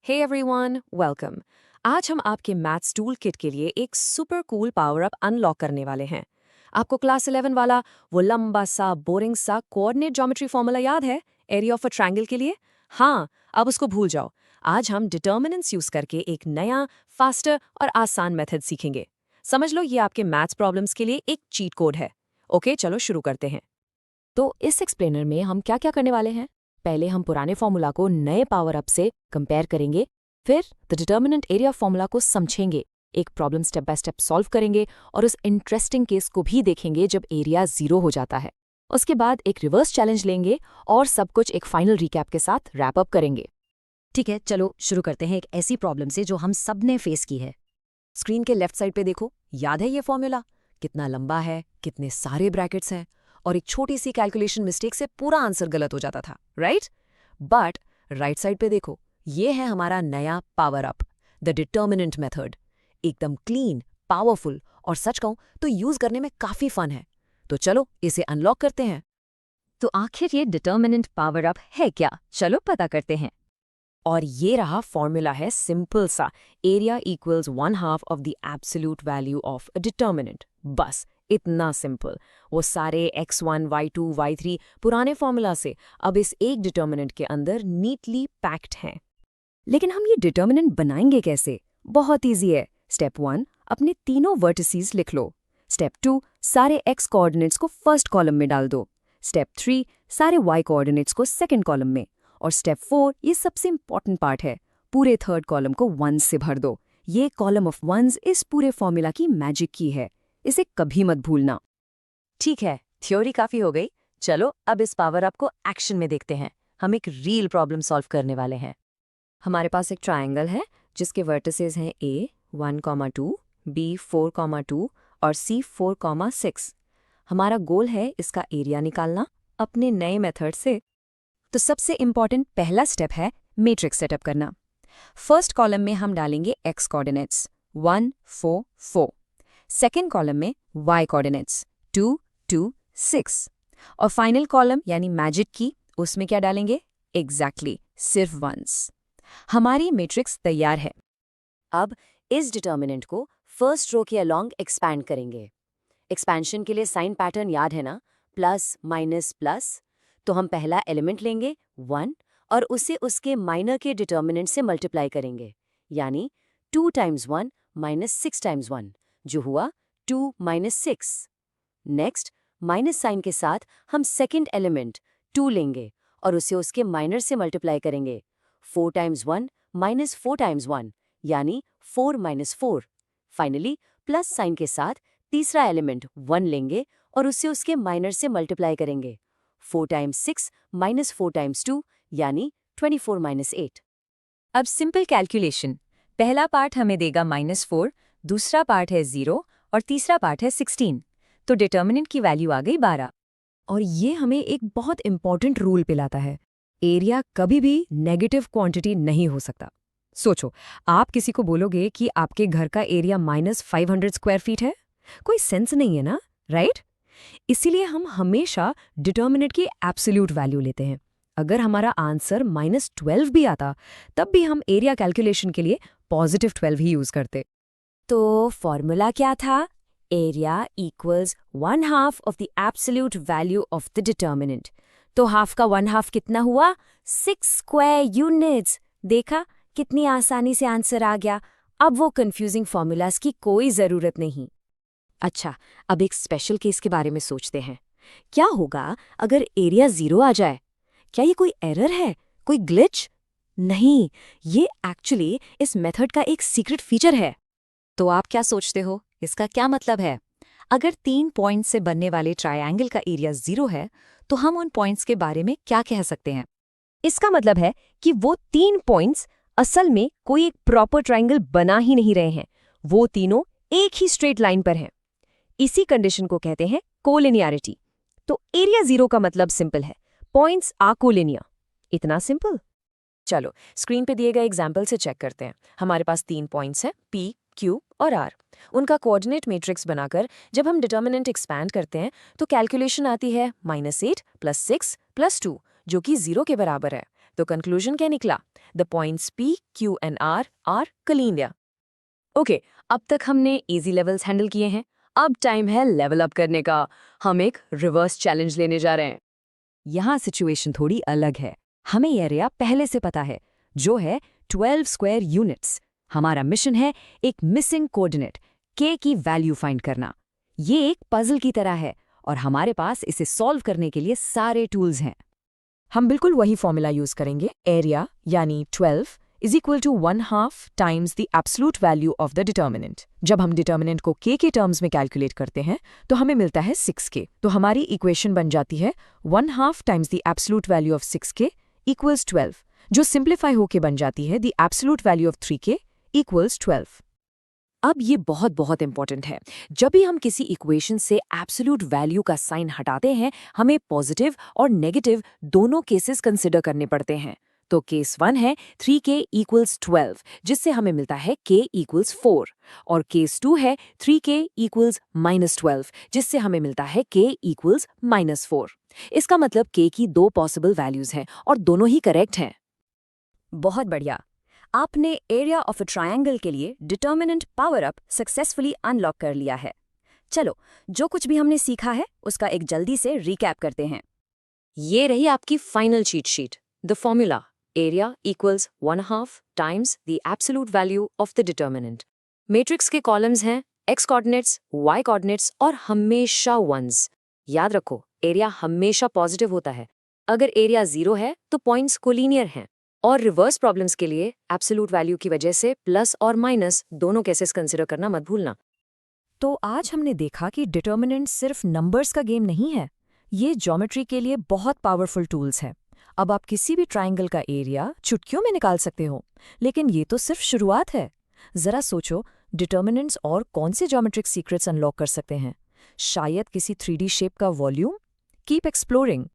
Hey everyone, welcome. आज हम आपके मैथ्स टूल किट के लिए एक super cool power up unlock करने वाले हैं। आपको क्लास 11 वाला वो लंबा सा बोरिंग सा कोऑर्डिनेट ज्योमेट्री फॉर्मूला याद है, एरिया ऑफ अ ट्रायंगल के लिए? हाँ, अब उसको भूल जाओ। आज हम डिटर्मिनेंट्स यूज करके एक नया, फास्टर और आसान मेथड सीखेंगे। समझ लो, ये आपके मैथ्स प्रॉब्लम्स के लिए एक चीट कोड है। ओके, चलो शुरू करते हैं। तो इस एक्सप्लेनर में हम क्या क्या करने वाले हैं? पहले हम पुराने फॉर्मूला को नए पावर अप से कंपेयर करेंगे, फिर द डिटर्मिनेंट एरिया फॉर्मूला को समझेंगे, एक problem step by step solve करेंगे और उस इंटरेस्टिंग केस को भी देखेंगे जब एरिया 0 हो जाता है। उसके बाद एक रिवर्स चैलेंज लेंगे और सब कुछ एक फाइनल रिकैप के साथ रैप अप करेंगे। ठीक है, चलो शुरू करते हैं एक ऐसी प्रॉब्लम से जो हम सब ने फेस की है। स्क्रीन के लेफ्ट साइड पे देखो, याद है ये फॉर्मूला? कितना लंबा है, कितने सारे ब्रैकेट्स हैं, और एक छोटी सी कैलकुलेशन मिस्टेक से पूरा आंसर गलत हो जाता था, राइट? बट राइट साइड पे देखो, ये है हमारा नया power up, the determinant method. एकदम क्लीन, पावरफुल और सच कहूं तो यूज करने में काफी फन है। तो चलो इसे अनलॉक करते हैं। तो आखिर ये डिटर्मिनेंट पावर अप है क्या? चलो पता करते हैं। और ये रहा फॉर्मूला है सिंपल सा, area equals 1/2 of the absolute value of a determinant. बस इतना सिंपल। वो सारे x1, y2, y3 पुराने फॉर्मूला से अब इस एक डिटर्मिनेंट के अंदर नीटली पैक्ड हैं। लेकिन हम ये डिटर्मिनेंट बनाएंगे कैसे? बहुत ईजी है। स्टेप 1, अपने तीनों वर्टिसेस लिख लो। स्टेप 2, सारे x कोऑर्डिनेट्स को फर्स्ट कॉलम में डाल दो। स्टेप 3, सारे y कोऑर्डिनेट्स को सेकंड कॉलम में। और स्टेप 4, ये सबसे इंपॉर्टेंट पार्ट है, पूरे थर्ड कॉलम को 1 से भर दो। ये कॉलम ऑफ वंस इस पूरे फॉर्मूला की मैजिक की है, इसे कभी मत भूलना। ठीक है, थ्योरी काफी हो गई। चलो अब इस पावर अप को एक्शन में देखते हैं। हम एक रियल प्रॉब्लम सॉल्व करने वाले हैं। हमारे पास एक ट्रायंगल है जिसके वर्टिसेस हैं a 1,2, b 4,2 और c 4,6। हमारा गोल है इसका एरिया निकालना अपने नए मेथड से। तो सबसे इंपॉर्टेंट पहला स्टेप है मैट्रिक्स सेटअप करना। फर्स्ट कॉलम में हम डालेंगे x कोऑर्डिनेट्स 1, 4, 4। सेकेंड कॉलम में y कोऑर्डिनेट्स 2, 2, 6। और फाइनल कॉलम यानी मैजिक की, उसमें क्या डालेंगे? एग्जैक्टली सिर्फ वंस। हमारी मैट्रिक्स तैयार है। अब इस डिटर्मिनेंट को फर्स्ट रो के अलोंग एक्सपैंड करेंगे। एक्सपेंशन के लिए साइन पैटर्न याद है ना? Plus minus plus. तो हम पहला एलिमेंट लेंगे 1 और उसे उसके माइनर के डिटर्मिनेंट से मल्टीप्लाई करेंगे, यानी 2 टाइम्स 1 माइनस 6 टाइम्स 1, जो हुआ 2 माइनस 6। नेक्स्ट, माइनस साइन के साथ हम सेकेंड एलिमेंट 2 लेंगे और उसे उसके माइनर से मल्टीप्लाई करेंगे। 4 टाइम्स 1 माइनस 4 टाइम्स 1, यानी 4 माइनस 4। फाइनली प्लस साइन के साथ तीसरा एलिमेंट 1 लेंगे और उसे उसके माइनर से मल्टीप्लाई करेंगे। 4 टाइम्स 6 माइनस 4 टाइम्स 2, यानी 24 माइनस 8। अब सिंपल कैलकुलेशन। पहला पार्ट हमें देगा -4, दूसरा पार्ट है 0 और तीसरा पार्ट है 16। तो डिटर्मिनेंट की वैल्यू आ गई 12। और ये हमें एक बहुत इंपॉर्टेंट रूल पिलाता है, एरिया कभी भी नेगेटिव क्वांटिटी नहीं हो सकता। सोचो, आप किसी को बोलोगे कि आपके घर का एरिया -500 स्क्वायर फीट है, कोई सेंस नहीं है ना, राइट? इसीलिए हम हमेशा डिटर्मिनेंट की एब्सोल्यूट वैल्यू लेते हैं। अगर हमारा आंसर -12 भी आता, तब भी हम एरिया कैलकुलेशन के लिए +12 ही यूज करते। तो फॉर्मूला क्या था? Area equals 1/2 of the absolute value of the determinant. तो हाफ का 1/2 कितना हुआ? 6 स्क्वायर यूनिट्स। देखा, कितनी आसानी से आंसर आ गया। अब वो कंफ्यूजिंग फॉर्मूलाज की कोई जरूरत नहीं। अच्छा, अब एक स्पेशल केस के बारे में सोचते हैं। क्या होगा अगर एरिया 0 आ जाए? क्या ये कोई एरर है, कोई ग्लिच? नहीं, ये एक्चुअली इस मेथड का एक सीक्रेट फीचर है। तो आप क्या सोचते हो, इसका क्या मतलब है? अगर 3 पॉइंट्स से बनने वाले ट्रायंगल का एरिया 0 है, तो हम उन पॉइंट्स के बारे में क्या कह सकते हैं? इसका मतलब है कि वो 3 पॉइंट्स असल में कोई एक प्रॉपर ट्रायंगल बना ही नहीं रहे हैं। वो तीनों एक ही स्ट्रेट लाइन पर हैं। इसी कंडीशन को कहते हैं कोलिनियरिटी। तो एरिया 0 का मतलब सिंपल है, पॉइंट्स आर कोलिनियर। इतना सिंपल। चलो स्क्रीन पे दिए गए एग्जाम्पल से चेक करते हैं। हमारे पास 3 पॉइंट्स हैं, P, Q और R। उनका कोऑर्डिनेट मैट्रिक्स बनाकर जब हम डिटर्मिनेंट एक्सपैंड करते हैं तो कैलकुलेशन आती है -8 + 6 + 2, जो कि 0 के बराबर है। तो कंक्लूजन क्या निकला? The points P, Q and R are collinear. Okay, अब तक हमने इजी लेवल्स हैंडल किए हैं। अब टाइम है लेवल अप करने का। हम एक रिवर्स चैलेंज लेने जा रहे हैं। यहाँ सिचुएशन थोड़ी अलग है। हमें एरिया पहले से पता है, जो है 12 स्क्वायर यूनिट्स। हमारा मिशन है एक मिसिंग कोऑर्डिनेट k की वैल्यू फाइंड करना। ये एक पजल की तरह है और हमारे पास इसे सॉल्व करने के लिए सारे टूल्स हैं। हम बिल्कुल वही फॉर्मूला यूज करेंगे। एरिया यानी 12 is equal to 1/2 times the absolute value of the determinant. जब हम डिटर्मिनेंट को k के टर्म्स में कैलकुलेट करते हैं तो हमें मिलता है 6k। तो हमारी इक्वेशन बन जाती है 1/2 times the absolute value of 6k equals 12, जो सिंप्लीफाई होके बन जाती है the absolute value of 3k equals 12। अब ये बहुत बहुत इंपॉर्टेंट है। जब भी हम किसी इक्वेशन से एब्सोल्यूट वैल्यू का साइन हटाते हैं, हमें पॉजिटिव और नेगेटिव दोनों केसेस कंसिडर करने पड़ते हैं। तो केस 1 है 3k इक्वल्स 12, जिससे हमें मिलता है k इक्वल्स 4, और केस 2 है 3k इक्वल्स -12, जिससे हमें मिलता है k इक्वल्स -4। इसका मतलब k की 2 पॉसिबल वैल्यूज हैं और दोनों ही करेक्ट हैं। बहुत बढ़िया, आपने एरिया ऑफ अ ट्रायंगल के लिए determinant power up successfully unlock कर लिया है। चलो, जो कुछ भी हमने सीखा है उसका एक जल्दी से रिकैप करते हैं। ये रही आपकी final cheat sheet. The formula area equals 1/2 times the absolute value of the determinant. Matrix के कॉलम्स हैं x कोऑर्डिनेट्स, y कोऑर्डिनेट्स और हमेशा वंस। याद रखो, एरिया हमेशा पॉजिटिव होता है। अगर एरिया 0 है तो पॉइंट्स कोलिनियर हैं। और रिवर्स प्रॉब्लम्स के लिए एब्सोल्यूट वैल्यू की वजह से प्लस और माइनस दोनों केसेस कंसिडर करना मत भूलना। तो आज हमने देखा कि डिटर्मिनेंट सिर्फ नंबर्स का गेम नहीं है, ये ज्योमेट्री के लिए बहुत पावरफुल टूल्स हैं। अब आप किसी भी ट्रायंगल का एरिया चुटकियों में निकाल सकते हो, लेकिन ये तो सिर्फ शुरुआत है। जरा सोचो, डिटर्मिनेंट्स और कौन से ज्योमेट्रिक सीक्रेट्स अनलॉक कर सकते हैं? शायद किसी 3D शेप का वॉल्यूम? Keep exploring.